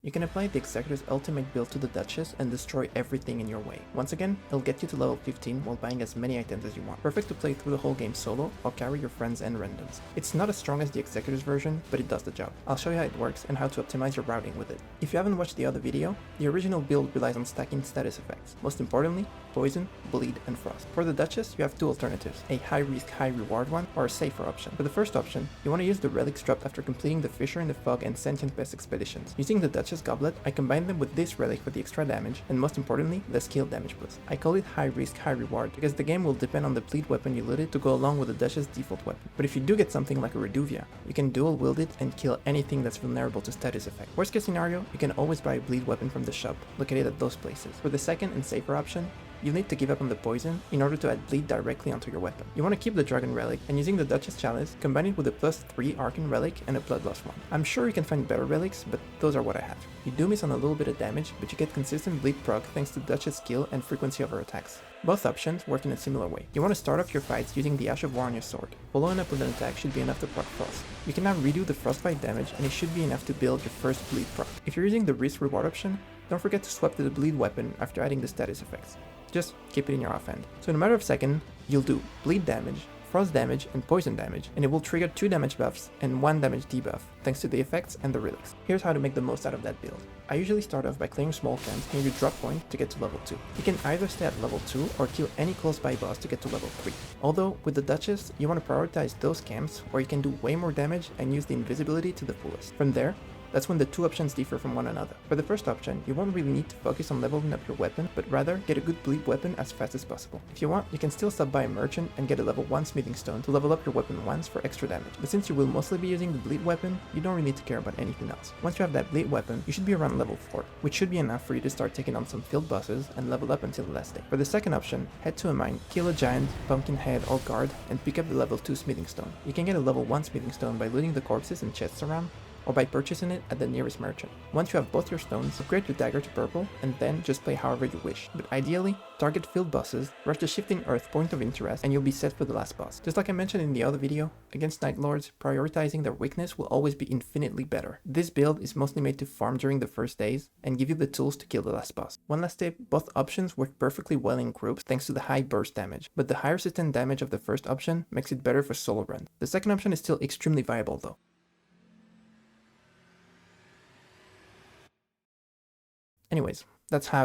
You can apply the Executor's ultimate build to the Duchess and destroy everything in your way. Once again, it'll get you to level 15 while buying as many items as you want. Perfect to play through the whole game solo or carry your friends and randoms. It's not as strong as the Executor's version, but it does the job. I'll show you how it works and how to optimize your routing with it. If you haven't watched the other video, the original build relies on stacking status effects. Most importantly, Poison, Bleed, and Frost. For the Duchess, you have two alternatives, a high risk, high reward one, or a safer option. For the first option, you want to use the relics dropped after completing the Fisher in the Fog and Sentient Pest expeditions. Using the Duchess Goblet, I combine them with this relic for the extra damage, and most importantly, the skill damage boost. I call it high risk, high reward, because the game will depend on the bleed weapon you looted to go along with the Duchess default weapon. But if you do get something like a Reduvia, you can dual wield it and kill anything that's vulnerable to status effect. Worst case scenario, you can always buy a bleed weapon from the shop, located at those places. For the second and safer option, you'll need to give up on the poison in order to add bleed directly onto your weapon. You want to keep the dragon relic, and using the Duchess chalice, combine it with a +3 arcane relic and a bloodlust one. I'm sure you can find better relics, but those are what I have. You do miss on a little bit of damage, but you get consistent bleed proc thanks to Duchess skill and frequency of her attacks. Both options work in a similar way. You want to start off your fights using the Ash of War on your sword. Following up with an attack should be enough to proc Frost. You can now redo the Frostbite damage, and it should be enough to build your first bleed proc. If you're using the risk reward option, don't forget to swap to the bleed weapon after adding the status effects. Just keep it in your offhand. So in a matter of seconds, you'll do bleed damage, frost damage, and poison damage, and it will trigger 2 damage buffs and 1 damage debuff, thanks to the effects and the relics. Here's how to make the most out of that build. I usually start off by clearing small camps near your drop point to get to level 2. You can either stay at level 2 or kill any close by boss to get to level 3. Although, with the Duchess, you want to prioritize those camps where you can do way more damage and use the invisibility to the fullest. From there, that's when the two options differ from one another. For the first option, you won't really need to focus on leveling up your weapon, but rather get a good bleed weapon as fast as possible. If you want, you can still stop by a merchant and get a level 1 smithing stone to level up your weapon once for extra damage. But since you will mostly be using the bleed weapon, you don't really need to care about anything else. Once you have that bleed weapon, you should be around level 4, which should be enough for you to start taking on some field bosses and level up until the last day. For the second option, head to a mine, kill a giant, pumpkinhead, or guard, and pick up the level 2 smithing stone. You can get a level 1 smithing stone by looting the corpses and chests around, or by purchasing it at the nearest merchant. Once you have both your stones, upgrade your dagger to purple, and then just play however you wish. But ideally, target field bosses, rush the Shifting Earth point of interest, and you'll be set for the last boss. Just like I mentioned in the other video, against nightlords, prioritizing their weakness will always be infinitely better. This build is mostly made to farm during the first days, and give you the tools to kill the last boss. One last tip, both options work perfectly well in groups thanks to the high burst damage, but the higher sustained damage of the first option makes it better for solo runs. The second option is still extremely viable though. Anyways, that's how